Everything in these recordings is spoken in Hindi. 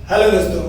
हेलो दोस्तों,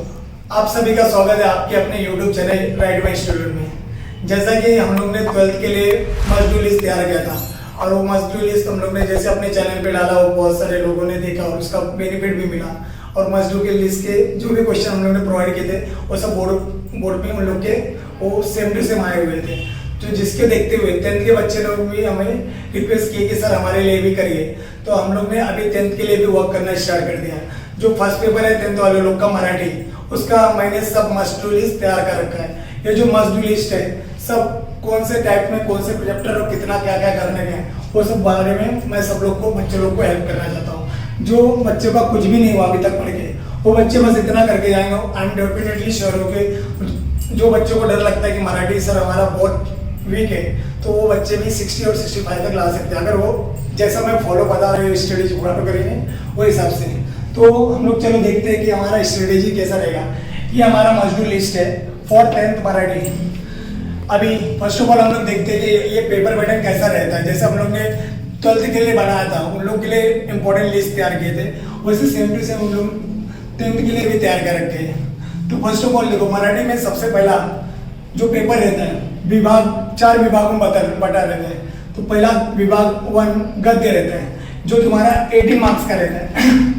आप सभी का स्वागत है आपके अपने YouTube channel right my student में। जैसा कि हम लोग ने 12th के लिए मस्ट डू लिस्ट तैयार किया था और वो मस्ट डू लिस्ट हम लोग ने जैसे अपने चैनल पे डाला वो बहुत सारे लोगों ने देखा और उसका बेनिफिट भी मिला। और मस्ट डू के लिस्ट के जो भी क्वेश्चन हम लोग ने प्रोवाइड किए थे वो सब बोर्ड पे उन लोग के वो सेम टू सेम आए हुए थे। तो जिसके देखते हुए 10th के बच्चे लोग भी हमें रिक्वेस्ट किए कि सर हमारे लिए भी करिए। तो हम लोग ने अभी 10th के लिए भी वर्क करना स्टार्ट कर दिया। जो फर्स्ट पेपर है 10th वाले लोग का मराठी, उसका मैंने सब मस्ट डू लिस्ट तैयार कर रखा है। ये जो मस्ट डू लिस्ट है सब कौन से टाइप में कौन से चैप्टर और कितना क्या क्या करने के हैं वो सब बारे में मैं सब लोग को बच्चे लोग को हेल्प करना चाहता हूँ। जो बच्चों का कुछ भी नहीं हुआ अभी तक पढ़ के वो बच्चे बस इतना करके जाएंगे। आई एम डेफिनेटली श्योर हो के जो बच्चों को डर लगता है कि मराठी सर हमारा बहुत वीक है तो वो बच्चे भी 60 और 65 तक ला सकते हैं अगर वो जैसा मैं फॉलो बता रहे हूँ स्ट्रेटेजी फॉलो करेंगे वो हिसाब से। तो हम लोग चलो देखते हैं कि हमारा स्ट्रेटेजी कैसा रहेगा। ये हमारा मस्ट डू लिस्ट है फॉर 10th मराठी। अभी फर्स्ट ऑफ ऑल हम लोग देखते हैं कि ये पेपर पैटर्न कैसा रहता है। जैसे हम लोग ने 12th के लिए बनाया था उन लोग के लिए इंपॉर्टेंट लिस्ट तैयार किए थे वैसे सेम टू सेम हम लोग 10th के लिए भी तैयार कर रखे हैं। तो फर्स्ट ऑफ ऑल देखो मराठी में सबसे पहला जो पेपर रहता है विभाग 4 विभागों में बटा रहता है। तो पहला विभाग 1 गद्य रहता है जो तुम्हारा 80 मार्क्स का रहता है।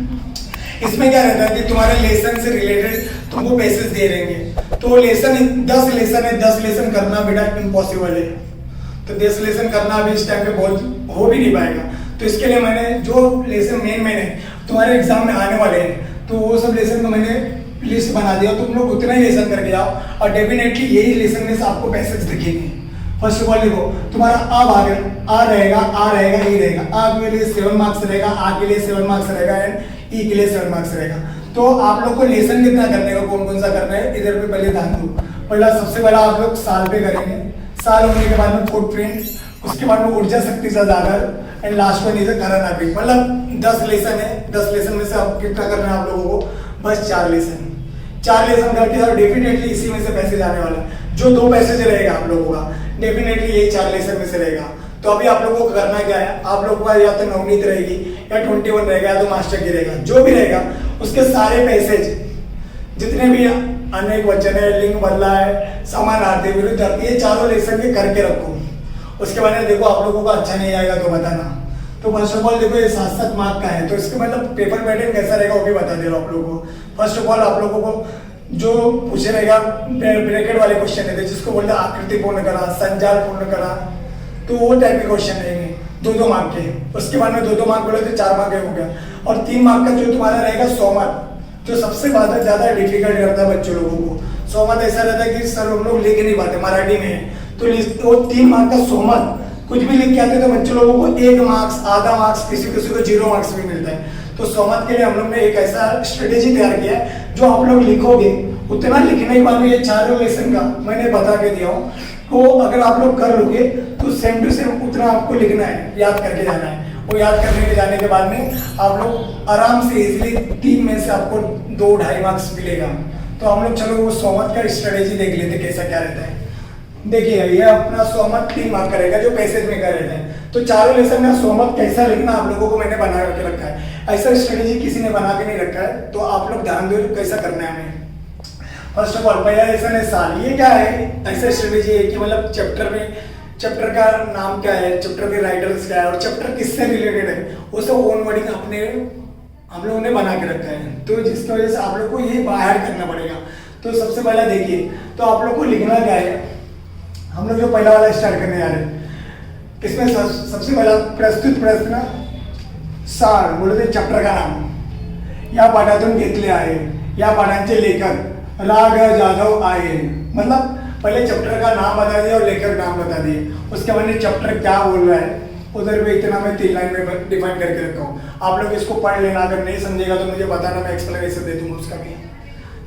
इसमें क्या रहता है कि तुम्हारे लेसन से रिलेटेड तुमको पैसेज दे रहेंगे। तो लेसन 10 लेसन है, 10 लेसन करना बेटा इम्पॉसिबल है। तो 10 लेसन करना अभी इस टाइम पे बहुत हो भी नहीं पाएगा। तो इसके लिए मैंने जो लेसन मेन है तुम्हारे एग्जाम में आने वाले हैं तो वो सब लेसन को मैंने लिस्ट बना दिया। तुम लोग उतना ही लेसन करके जाओ और डेफिनेटली यही लेसन में से आपको पैसेज दिखेंगे। फर्स्ट ऑफ ऑल देखो तुम्हारा आ रहेगा ई रहेगा। आ के लिए 7 मार्क्स रहेगा, आ के लिए 7 मार्क्स रहेगा एंड ई के लिए 7 मार्क्स रहेगा। तो आप लोग को लेसन कितना करने का कौन कौन सा करना है इधर पे पहले ध्यान दो। पहला सबसे पहला आप लोग साल पे करेंगे। साल होने के बाद में फुटप्रिंट, उसके बाद में ऊर्जा शक्ति से जाकर एंड लास्ट में नीचे करंट अफेयर्स। मतलब 10 लेसन है, 10 लेसन में से आप कितना करना है आप लोगों को बस 4 लेसन करके और डेफिनेटली इसी में से पैसे जाने वाला है। जो 2 पैसेज रहेगा आप लोगों का डेफिनेटली यही 4 लेसन में से रहेगा। तो अभी आप लोगों को करना क्या है, आप लोगों का या तो नवनीत रहेगी या 21 रहेगा या तो मास्टर की रहेगा। जो भी रहेगा उसके सारे पैसेज जितने भी अनेक वचन है, लिंग बदला है, समानार्थी, विरुद्धार्थी, ये चारों लेसन के करके रखो। उसके बाद में देखो आप लोगों को अच्छा नहीं आएगा तो बताना। तो फर्स्ट ऑफ ऑल देखो ये 7-7 मार्क का है तो इसका मतलब पेपर पैटर्न कैसा रहेगा वो भी बता दे रहा हूँ आप लोगों को। फर्स्ट ऑफ ऑल आप लोगों को जो पूछे रहेगा ब्रैकेट वाले क्वेश्चन रहते हैं जिसको बोलते हैं आकृति पूर्ण करा, संजाल पूर्ण करा, तो वो टाइप के क्वेश्चन रहेंगे 2-2 मार्क के। उसके बाद में 2-2 मार्क बोले तो 4 मार्क हो गया। और 3 मार्क का जो तुम्हारा रहेगा 100 मार्क जो सबसे ज्यादा डिफिकल्ट करता है बच्चों लोगों को। 100 मार्क ऐसा रहता है कि सर हम लोग लिख नहीं पाते मराठी में तो 3 मार्क का 100 मार्क कुछ भी लिख के आते तो बच्चों लोगों को 1 मार्क्स, आधा मार्क्स, किसी किसी को 0 मार्क्स भी मिलता है। तो 100 मार्क के लिए हम लोग ने एक ऐसा स्ट्रेटेजी तैयार किया है जो आप लोग लिखोगे उतना लिखने के बाद में ये 4 लेसन का मैंने बता के दिया हूँ। तो अगर आप लोग कर लोगे तो सेम टू सेम उतना आपको लिखना है, याद करके जाना है। वो याद करने के जाने के बाद में आप लोग आराम से इजीली 3 में से आपको 2-2.5 मार्क्स मिलेगा। तो हम लोग चलो वो 100 मार्क का स्ट्रेटेजी देख लेते कैसा क्या रहता है। देखिए ये अपना 100 मार्क 3 मार्क का रहेगा जो पैसेज में कर रहता है। तो चारों लेसन में 100 मार्क कैसा लिखना आप लोगों को मैंने बना के रखा है। ऐसा स्ट्रेटेजी किसी ने बना के नहीं रखा है तो आप लोग ध्यान दो कैसा करना है हमें। फर्स्ट ऑफ ऑल पहला लेसन है साल। ये क्या है, ऐसा स्ट्रेटेजी है कि मतलब चैप्टर का नाम क्या है, चैप्टर के राइटर्स क्या है और चैप्टर किससे रिलेटेड है वो सब ओन वर्डिंग अपने हम लोगों ने बना के रखा है। तो जिसकी वजह से आप लोग को ये बाहर करना पड़ेगा। तो सबसे पहला देखिए तो आप लोग को लिखना क्या है। हम लोग जो पहला वाला स्टार्ट करने जा रहे हैं इसमें सबसे पहला प्रस्तुत प्रश्न सार बोलते चैप्टर का नाम। या पाठातून घेतले आहे, या पाठांचे लेखक राग जाधव आहे। मतलब पहले चैप्टर का नाम बता दिया और लेखक नाम बता दिए। उसके बाद चैप्टर क्या बोल रहा है उधर पे इतना मैं 3 लाइन में डिफाइन करके रखा हूँ। आप लोग इसको पढ़ लेना, अगर नहीं समझेगा तो मुझे बताना, मैं एक्सप्लेनेशन दे दूंगा उसका भी।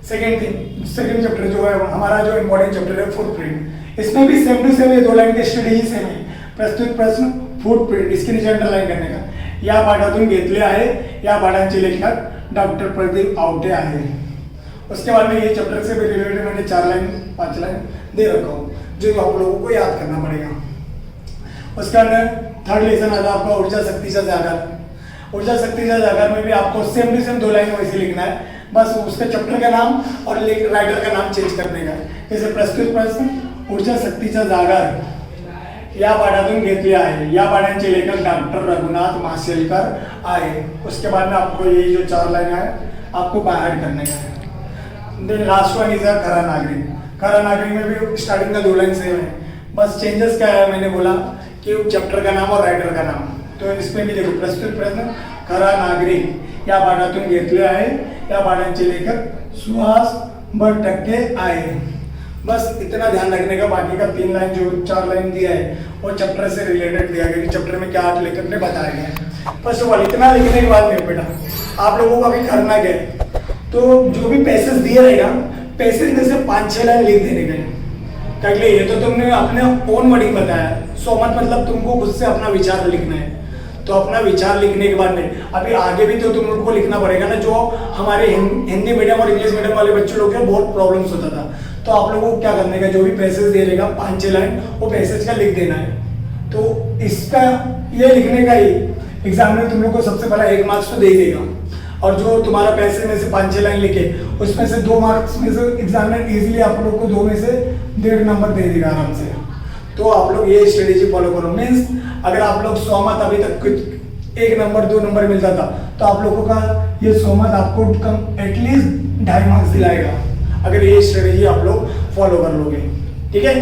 सेकेंड चैप्टर जो है हमारा जो इम्पोर्टेंट चैप्टर है फुटप्रिंट। इसमें भी सेम टू सेम ये 2 लाइन की स्ट्रेटेजी सेम है। प्रस्तुत प्रश्न फुटप्रिंट इसके नीचे अंडरलाइन करने का। या पाठातून घेतले आहे, या पाठांचे लेखक डॉक्टर प्रदीप आवटे आहे। उसके बाद में ये चैप्टर से भी रिलेटेड मैंने 4 लाइन 5 लाइन दे रखा हूँ जो आप लोगों को याद करना पड़ेगा। उसके अंदर 3rd लेसन आता आपका ऊर्जा शक्ति से जागर। ऊर्जा शक्तिचा जागर में भी आपको सेम टू सेम 2 लाइन वैसे लिखना है, बस उसके चैप्टर का नाम और राइटर का नाम चेंज करने का। जैसे प्रस्तुत प्रश्न, ऊर्जा शक्तीचा जागर या पाठातून घेतली आहे, या पाठांचे लेखक डॉक्टर रघुनाथ माशेलकर आहे। उसके बाद में आपको ये जो 4 लाइन है आपको बाहर करने का है। लास्ट वन इज खरा नागरिक। खरा नागरिक में भी स्टार्टिंग का 2 लाइन सेम है, बस चेंजेस क्या है मैंने बोला कि चैप्टर का नाम और राइटर का नाम। तो इसमें भी देखो प्रस्तुत प्रश्न, खरा नागरिक या पाठातून घेतले आहे, या पाठांचे लेखक सुहास भटके आहे। बस इतना ध्यान रखने का। बाकी का 3 लाइन जो 4 लाइन दिया है वो चैप्टर से रिलेटेड दिया गया कि चैप्टर में क्या लेखक ने बताया गया। फर्स्ट ऑफ ऑल इतना लिखने के बाद में बेटा आप लोगों को अभी करना क्या है, तो जो भी पैसेज दिए रहेगा पैसेज में से 5-6 लाइन लिख देने का। क्या ये तो तुमने अपने ओन वर्डिंग बताया, सो मतलब तुमको खुद से अपना विचार लिखना है। तो अपना विचार लिखने के बाद में अभी आगे भी तो तुम लोग को लिखना पड़ेगा ना। जो हमारे हिंदी मीडियम और इंग्लिश मीडियम वाले बच्चों लोग के बहुत प्रॉब्लम्स होता था। तो आप लोगों को क्या करने का, जो भी पैसेज दे रहेगा 5-6 लाइन वो पैसेज का लिख देना है। तो इसका ये लिखने का ही एग्जामिनर तुम लोग को सबसे पहला 1 मार्क्स तो दे देगा, और जो तुम्हारा पैसे में से 5-6 लाइन लिखे उसमें से 2 मार्क्स में से एग्जामिनर इजीली आप लोग को 2 में से 1.5 नंबर दे देगा आराम से। तो आप लोग ये स्ट्रेटेजी फॉलो करो। मीन्स अगर आप लोग 100 मत अभी तक कुछ 1 नंबर 2 नंबर मिलता था, तो आप लोगों का ये 100 मत आपको कम एटलीस्ट 2.5 मार्क्स दिलाएगा अगर ये स्ट्रेटेजी आप लोग फॉलो कर लोगे। ठीक है,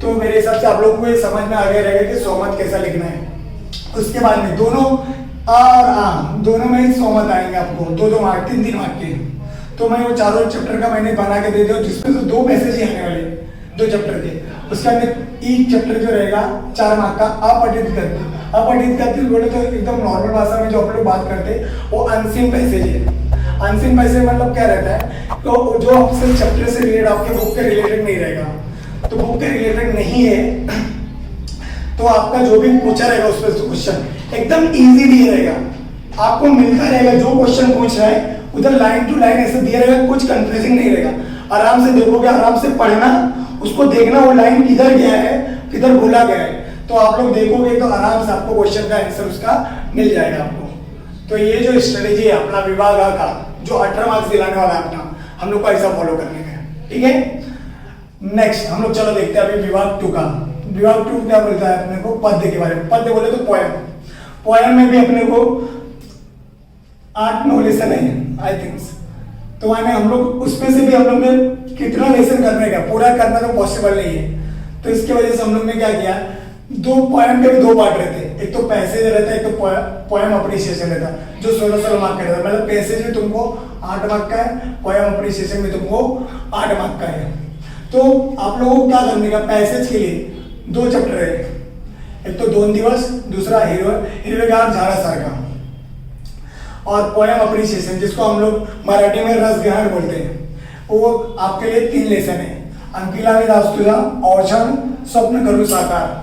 तो मेरे हिसाब से आप लोग को ये समझ में आ गया रहेगा कि 100 मत कैसा लिखना है। उसके बाद में दोनों और दोनों में ही 100 मत आएंगे आपको, 2-2 मार्क 3-3 मार्क के। तो मैं वो चारों चैप्टर का मैंने बना के दे दिया, जिसमें से 2 पैसेज ही आने वाले 2 चैप्टर के। उसके अंदर एक चैप्टर जो रहेगा 4 मार्क का अपठित गति। अपठित गति बोले तो एकदम नॉर्मल भाषा में जो आप लोग बात करते हैं वो अनसीन पैसेज है। अनसीन पैसेज मतलब क्या रहता है, तो जो आपसे चैप्टर से रिलेटेड आपके बुक के रिलेटेड नहीं रहेगा। तो बुक के रिलेटेड नहीं है तो आपका जो भी पूछा रहेगा उस पर क्वेश्चन एकदम इजी दिया रहेगा, आपको मिलता रहेगा। जो क्वेश्चन पूछ रहा है उधर लाइन टू लाइन ऐसे दिया रहेगा, कुछ कंफ्यूजिंग नहीं रहेगा। आराम से देखोगे, आराम से पढ़ना, उसको देखना वो लाइन किधर गया है किधर भूला गया है, तो आप लोग देखोगे तो आराम से आपको क्वेश्चन का आंसर उसका मिल जाएगा आपको। तो ये जो स्ट्रेटेजी है अपना विभाग का जो 18 मार्क्स दिलाने वाला है अपना, हम लोग को ऐसा फॉलो करने का है। ठीक है, नेक्स्ट हम लोग चलो देखते हैं अभी विभाग 2 का। विभाग 2 क्या बोलता है अपने को, पद्य के बारे में। पद्य बोले तो पोएम। पोएम में भी अपने को 8-9 लेसन है आई थिंक। तो माने हम लोग उसमें से भी हम लोग ने कितना लेसन करने का, पूरा करना तो पॉसिबल नहीं है। तो इसकी वजह से हम लोग ने क्या किया, 2 पोएम के भी 2 पार्ट रहते हैं। एक तो पैसेज रहता है, एक तो पोएम अप्रिसिएशन रहता है जो 16 मार्क का रहता है। मतलब पैसेज में तुमको 8 मार्क का है, पोएम अप्रिसिएशन में तुमको 8 मार्क का है। तो आप लोगों को क्या करने का, पैसेज के लिए 2 चैप्टर है, एक तो 2 दिवस, दूसरा हिरवेगार झाडासारखा, और पोएम अप्रिसिएशन जिसको हम लोग मराठी में रस ग्रहण बोलते हैं, वो आपके लिए 3 लेसन है। अंकिला दास तुझा, औषध, स्वप्न करू साकार।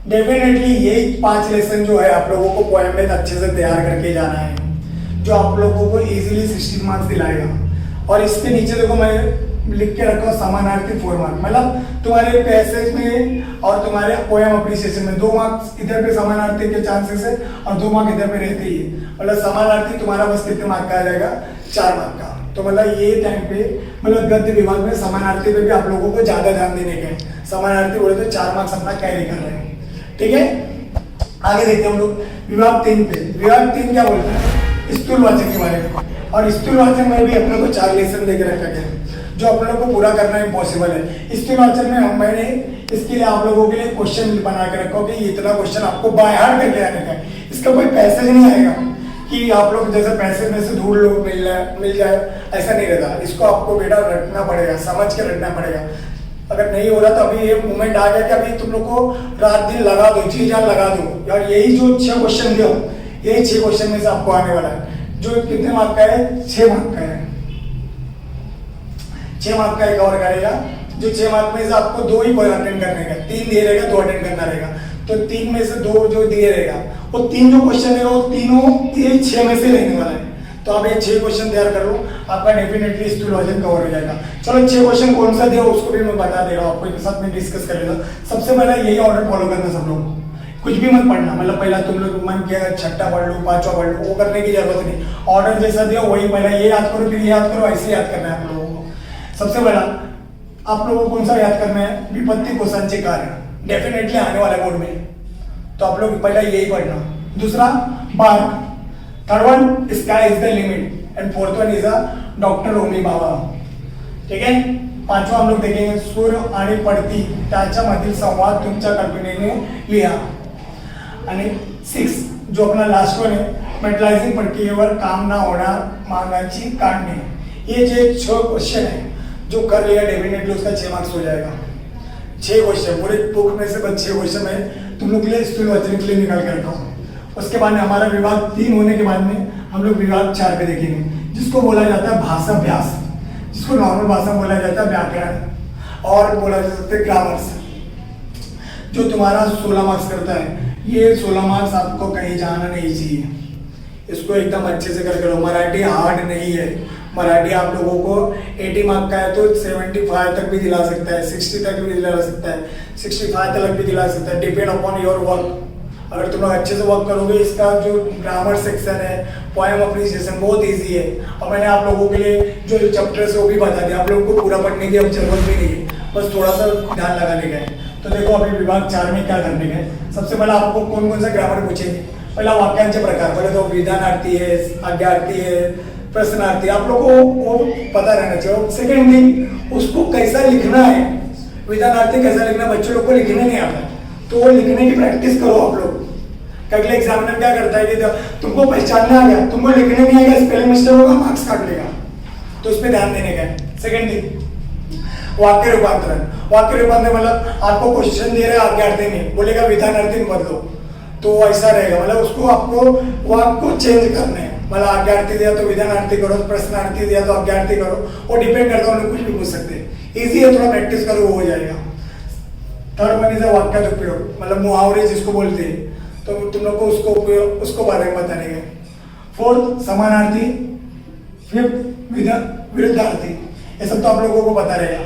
डेफिनेटली ये 5 लेसन जो है आप लोगों को पोएम में अच्छे से तैयार करके जाना है, जो आप लोगों को इजीली 16 मार्क्स दिलाएगा। और इसके नीचे देखो मैं लिख के रखा समानार्थी 4 मार्क, मतलब तुम्हारे पैसेज में और तुम्हारे पोएम अप्रिसिएशन में 2 मार्क्स इधर पे समानार्थी के चांसेस है और 2 मार्क इधर पे रहते ही है। मतलब समानार्थी तुम्हारा बस कितने मार्क का आ जाएगा, 4 मार्क का। तो मतलब ये टाइम पे मतलब गद्य विभाग में समानार्थी पे भी आप लोगों को ज्यादा ध्यान देने का है। समानार्थी बोले तो 4 मार्क्स अपना कैरी कर रहे हैं। ठीक है, आगे देखते हैं हम लोग विभाग 3 पे। विभाग 3 क्या बोलता है, स्थूलवाचक के बारे में। और स्थूलवाचक में भी अपने को 4 लेसन दे के रखा गया जो आप लोगों को पूरा करना इम्पॉसिबल है। स्थूलवाचक में मैंने इसके लिए आप लोगों के लिए क्वेश्चन बना के रखा कि इतना क्वेश्चन आपको बाय हार्ट करके आने का है। इसका कोई पैसेज नहीं आएगा कि आप लोग जैसे पैसेज में से ढूंढ लो मिल जाए, ऐसा नहीं रहता। इसको आपको बेटा रटना पड़ेगा, समझ के रटना पड़ेगा। अगर नहीं हो रहा तो अभी ये मूवमेंट आ गया कि अभी तुम लोग को रात दिन लगा दो, जी जान लगा दो, और यही जो 6 क्वेश्चन दिया यही 6 क्वेश्चन में से आपको आने वाला है, जो कितने मार्क का है, 6 मार्क का है। 6 मार्क का एक और करेगा, जो 6 मार्क में से आपको 2 ही अटेंड करने का, 3 दिए रहेगा 2 अटेंड करना रहेगा। तो 3 में से 2 जो दिए रहेगा वो 3 जो क्वेश्चन है वो तीनों ये 6 में से रहने वाला है। तो आप ये 6 क्वेश्चन तैयार कर लो, आपका डेफिनेटली स्थूलवाचक कवर हो जाएगा। चलो 6 क्वेश्चन कौन सा दिया उसको भी मैं बता दे रहा हूँ, आपको एक साथ में डिस्कस कर लेगा। सबसे पहले यही ऑर्डर फॉलो करना सब लोग। कुछ भी मत पढ़ना, मतलब पहला तुम लोग मन किया छठा पढ़ लो, पांचवा पढ़ लो, वो करने की जरूरत नहीं। ऑर्डर जैसा दिया वही पहला ये याद करो फिर ये याद करो, ऐसे याद करना है आप लोगों को। सबसे पहला आप लोगों को कौन सा याद करना है, विपत्ति को संचय कार्य, डेफिनेटली आने वाला बोर्ड में, तो आप लोग पहला यही पढ़ना। दूसरा bark, third one sky is the limit and fourth one is a doctor Homi Bhabha. ठीक आहे, पाचवा हम लोग देखेंगे सूर्य आणि पडती त्याच्यामधील संवाद तुमच्या कल्पनेने लिहा। आणि 6 जो अपना लास्ट वन है, मेटलाइजिंग प्रक्रियेवर काम ना होणार मागाची काढणे। ये जो 6 क्वेश्चन है जो कर लिया डेफिनेटली उसका 6 मार्क्स हो जाएगा। 6 क्वेश्चन पूरे बुक में से बस 6 क्वेश्चन है, तुम लोग के लिए स्टूल वचन के लिए निकाल के रखा हूँ। उसके बाद में हमारा विभाग 3 होने के बाद में हम लोग विभाग 4 पे देखेंगे, जिसको बोला जाता है भाषाभ्यास, जिसको नॉर्मल भाषा में बोला जाता है व्याकरण और बोला जा सकता है ग्रामर्स, जो तुम्हारा 16 मार्क्स करता है। ये 16 मार्क्स आपको कहीं जाना नहीं चाहिए, इसको एकदम अच्छे से करके लो। मराठी हार्ड नहीं है, मराठी आप लोगों को 80 मार्क का है तो 75 तक भी दिला सकता है, 60 तक भी दिला सकता है, 65 तक भी दिला सकता है, डिपेंड अपॉन योर वर्क। अगर तुम लोग अच्छे से वर्क करोगे, इसका जो ग्रामर सेक्शन है, पोएम अप्रिसिएशन बहुत इजी है, और मैंने आप लोगों के लिए जो चैप्टर्स है वो भी बता दिया। आप लोगों को पूरा पढ़ने की अब जरूरत भी नहीं है, बस थोड़ा सा ध्यान लगाने का है। तो देखो अभी विभाग 4 में क्या करने का है। सबसे पहले आपको कौन कौन सा ग्रामर पूछेंगे, पहला वाक्यांचे प्रकार, पहले तो विधानार्थी है, आज्ञार्थी है, प्रश्नार्थी, आप लोगों को वो पता रहना चाहिए। सेकेंड थिंग, उसको कैसा लिखना है, विधानार्थी कैसा लिखना, बच्चों लोग को लिखने नहीं आता, तो वो लिखने की प्रैक्टिस करो आप लोग। अगले एग्जामिनर क्या करता है कि तुमको पहचानना आ गया, तुमको लिखने नहीं आएगा, स्पेलिंग मिस्टेक होगा, मार्क्स काट लेगा, तो उस पर ध्यान देने का है। सेकेंड थिंग, वाक्य रूपांतरण। वाक्य रूपांतरण मतलब आपको क्वेश्चन दे रहे आज्ञार्थी में, बोलेगा विधानार्थी में बदलो, तो ऐसा रहेगा, मतलब उसको आपको वाक्य को चेंज करना है, मतलब आज्ञार्थी दिया तो विधानार्थी करो, प्रश्नार्थी दिया तो आज्ञार्थी करो, वो डिपेंड करता है, कुछ भी पूछ सकते हैं। इजी है, थोड़ा प्रैक्टिस करो वो हो जाएगा। थर्ड वन इज वाक्य उपयोग, मतलब मुहावरे जिसको बोलते हैं, तो तुम लोग को उसको बारे में बताने का। फोर्थ समानार्थी, फिफ्थ विरुद्धार्थी, ये सब तो आप लोगों को पता रहेगा।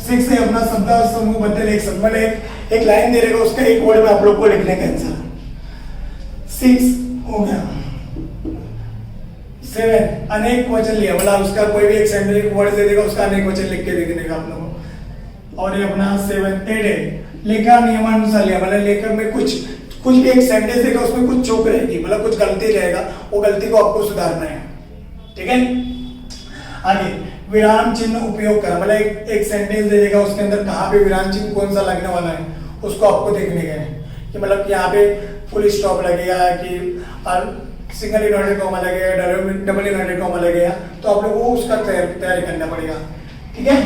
6 है अपना शब्द समूह बदल एक शब्द, मतलब एक लाइन दे रहेगा, उसका एक वर्ड में आप लोग को लिखने का आंसर। 6 हो गया। 7 अनेक वचन लिया, मतलब उसका कोई भी एक सेंटेंस एक वर्ड दे देगा, उसका अनेक वचन लिख के लिखने का आप लोगों को। और ये अपना 7 8 है लेखा नियमानुसार लिया, मतलब लेखक में कुछ भी एक सेंटेंस देगा, उसमें कुछ चूक रहेगी, मतलब कुछ गलती रहेगा, वो गलती को आपको सुधारना है। ठीक है, आगे विराम चिन्ह उपयोग कर, मतलब एक सेंटेंस दे देगा, उसके अंदर कहाँ पे विराम चिन्ह कौन सा लगने वाला है उसको आपको देखने का है, कि मतलब यहाँ पे फुल स्टॉप लगेगा कि सिंगल इन्वर्टेड कॉमा लगेगा, डबल इन्वर्टेड कॉमा लगेगा, तो आप लोगों को उसका तैयारी करना पड़ेगा। ठीक है,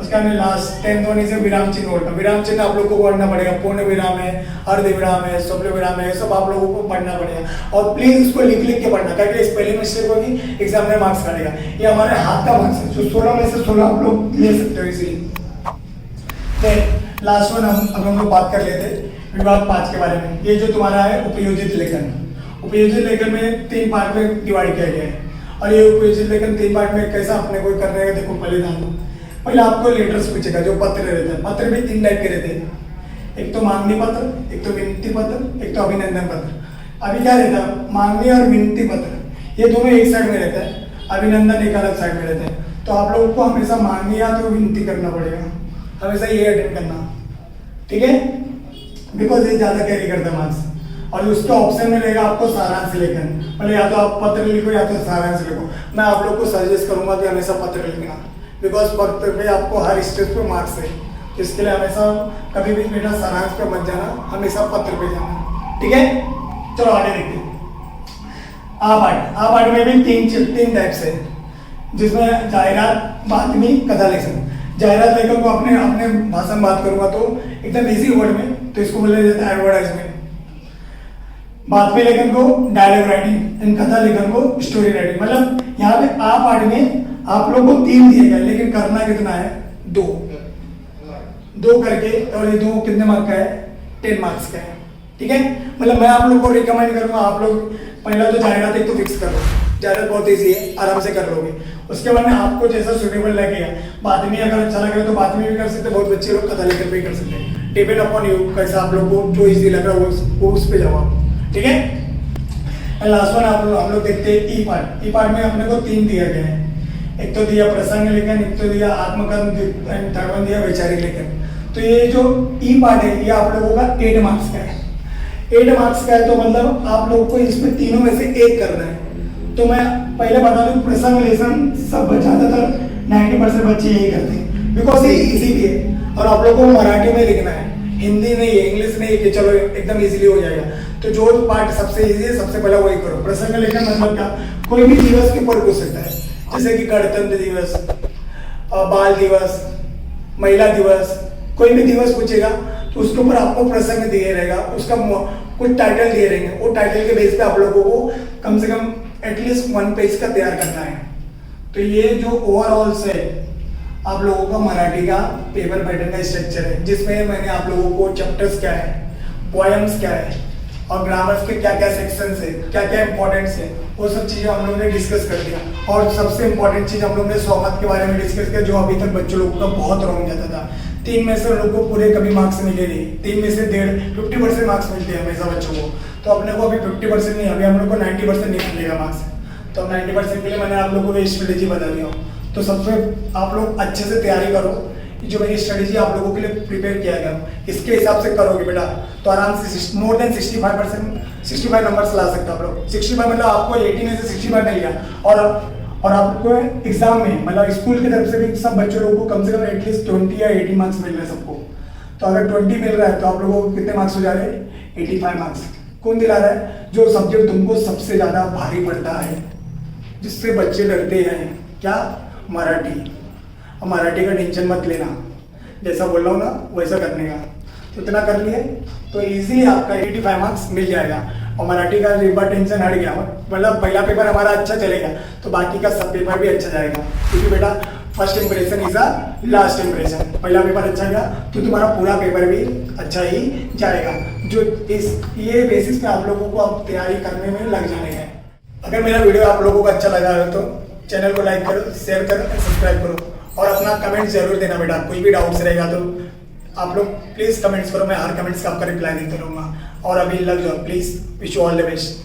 उसका हमने लास्ट 10th वन इसे विराम चिन्ह पढ़ना। विराम चिन्ह आप लोगों को पढ़ना पड़ेगा, पूर्ण विराम है, अर्ध विराम है, स्वप्न विराम है, सब आप लोगों को पढ़ना पड़ेगा। और प्लीज इसको लिख के पढ़ना, ताकि स्पेलिंग मिस्टेक होगी एग्जाम में मार्क्स काटेगा। ये हमारे हाथ का मार्क्स है, जो 16 में से 16 आप लोग ले सकते हो इजीली। लास्ट वन हम लोग बात कर लेते हैं विभाग 5 के बारे में। ये जो तुम्हारा है उपयोजित लेखन, उपयोजित लेखन में 3 पार्ट में डिवाइड किया गया है, और ये उपयोजित लेखन 3 पार्ट में कैसा अपने को करने का, देखो पहले ध्यान दो। पहले आपको लेटर्स पूछेगा, जो पत्र रहते हैं, पत्र भी 3 टाइप के रहते हैं, एक तो मांगनी पत्र, एक तो विनती पत्र, एक तो अभिनंदन पत्र। अभी क्या रहता है, मांगनी और विनती पत्र ये दोनों एक साइड में रहता है, अभिनंदन एक अलग साइड में रहता है। तो आप लोगों को हमेशा मांगनी या तो विनती करना पड़ेगा, हमेशा ये अटेंड करना। ठीक है, बिकॉज ये ज्यादा कैरी करता है मार्क्स। और उसका ऑप्शन में रहेगा आपको सारांश लेखन, मतलब या तो आप पत्र लिखो या तो सारांश लिखो। मैं आप लोग को सजेस्ट करूंगा कि हमेशा पत्र लिखना, बिकॉज पत्र पे आपको हर स्टेज पे मार्क्स है, इसके लिए हमेशा कभी भी बेटा सारांश पे मत जाना, हमेशा पत्र पे जाना। ठीक है, चलो आगे देखते हैं। आ पाठ में भी 3 टाइप्स है, जिसमें जाहिरात, बातमी, कथा लेखन। जाहिरात लेखन को अपने भाषा में बात करूंगा तो एकदम इजी वर्ड में, तो इसको बोला जाता है एडवर्टाइजमेंट। बातमी लेखन को डायलॉग राइटिंग, एंड कथा लेखन को स्टोरी राइटिंग। मतलब यहाँ पे आ पाठ में आप लोग को 3 दिए गए, लेकिन करना कितना है, 2 करके, और ये 2 कितने मार्क का है, 10 मार्क्स का है। ठीक है, मतलब मैं आप लोग को रिकमेंड करूंगा, आप लोग पहला तो जाहिरात एक तो फिक्स करो, जाहिरात बहुत ईजी है, आराम से कर लोगे। उसके बाद में आपको जैसा सुटेबल लगेगा, बातमी अगर अच्छा लगे तो बातमी भी कर सकते, बहुत बच्चे लोग कथा लेकर भी कर सकते हैं। डिपेंड अपॉन यू, कैसा आप लोग को जो इजी लग रहा है वो उस पे जाओ आप, ठीक है। एंड लास्ट वन हम लोग देखते हैं ई पार्ट। ई पार्ट में अपने को 3 दिया गया है, एक तो दिया प्रसंग लेखन, एक तो दिया आत्मकथन एंड थर्ड वन दिया वैचारिक लेखन। तो ये जो ई पार्ट है ये आप लोगों का 8 मार्क्स का है। 8 मार्क्स का है तो मतलब आप लोगों को इसमें तीनों में से एक करना है। तो मैं पहले बता दूं प्रसंग लेखन सब ज़्यादातर 90% बच्चे यही करते हैं बिकॉज ये इजी भी है और आप लोगों को मराठी में लिखना है, हिंदी नहीं है, इंग्लिश नहीं है कि चलो एकदम इजीली हो जाएगा। तो जो पार्ट सबसे इजी है सबसे पहले वही करो। प्रसंग लेखन मतलब क्या, कोई भी दिवस के ऊपर पूछ सकता है, जैसे कि गणतंत्र दिवस, बाल दिवस, महिला दिवस, कोई भी दिवस पूछेगा तो उसके ऊपर आपको प्रसंग दिए रहेगा, उसका कुछ टाइटल दिए रहेंगे, वो टाइटल के बेस पे आप लोगों को कम से कम एटलीस्ट 1 पेज का तैयार करना है। तो ये जो ओवरऑल से आप लोगों का मराठी का पेपर पैटर्न का स्ट्रक्चर है, जिसमें मैंने आप लोगों को चैप्टर्स क्या है, पोएम्स क्या है और ग्रामर्स के क्या क्या सेक्शंस है, क्या क्या इंपॉर्टेंट्स है, वो सब चीज़ें हम लोगों ने डिस्कस कर दिया। और सबसे इंपॉर्टेंट चीज़ हम लोग ने स्वमत के बारे में डिस्कस किया, जो अभी तक बच्चों लोगों का बहुत रॉन्ग जाता था। 3 में से लोगों को पूरे कभी मार्क्स मिले नहीं, 3 में से 50% मार्क्स मिलते हैं हमेशा बच्चों को। तो अपने को अभी 50% नहीं, अभी हम लोग को 90% नहीं मिलेगा मार्क्स। तो 90% के लिए मैंने आप लोगों को ये स्ट्रेटेजी बता दिया। तो सबसे आप लोग अच्छे से तैयारी करो, जो मेरी स्ट्रेटेजी आप लोगों के लिए प्रिपेयर किया गया इसके हिसाब से करोगे बेटा तो आराम से मोर देन 65 नंबर्स ला सकते हो आप लोग। 65 मतलब आपको 80 में से 65 मिल गया। और आपको एग्जाम में मतलब स्कूल की तरफ से भी सब बच्चों लोगों को कम से कम एटलीस्ट 20 या 80 मार्क्स मिल रहे हैं सबको। तो अगर 20 मिल रहा है तो आप लोगों को कितने मार्क्स हो जा रहे हैं, 85 मार्क्स। कौन दिला रहा है, जो सब्जेक्ट तुमको सबसे ज्यादा भारी पड़ता है, जिससे बच्चे डरते हैं, क्या, मराठी। और मराठी का टेंशन मत लेना, जैसा बोल रहा हूँ ना वैसा करने का। तो इतना कर लिए तो इजीली आपका 85 मार्क्स मिल जाएगा। और मराठी का एक बार टेंशन हट गया, मतलब पहला पेपर हमारा अच्छा चलेगा तो बाकी का सब पेपर भी अच्छा जाएगा, क्योंकि बेटा first impression is a last impression. पहला पेपर अच्छा गया तो तुम्हारा पूरा पेपर भी अच्छा ही जाएगा। जो ये बेसिस पे आप लोगों को अब तैयारी करने में लग जाने हैं। अगर मेरा वीडियो आप लोगों को अच्छा लगा है तो चैनल को लाइक करो, शेयर करो, सब्सक्राइब करो और अपना कमेंट जरूर देना बेटा। कोई भी डाउट्स रहेगा तो आप लोग प्लीज़ कमेंट्स करो, मैं हर कमेंट्स का आपका रिप्लाई देते रहूँगा। और अभी लग जाओ please, wish you all the best.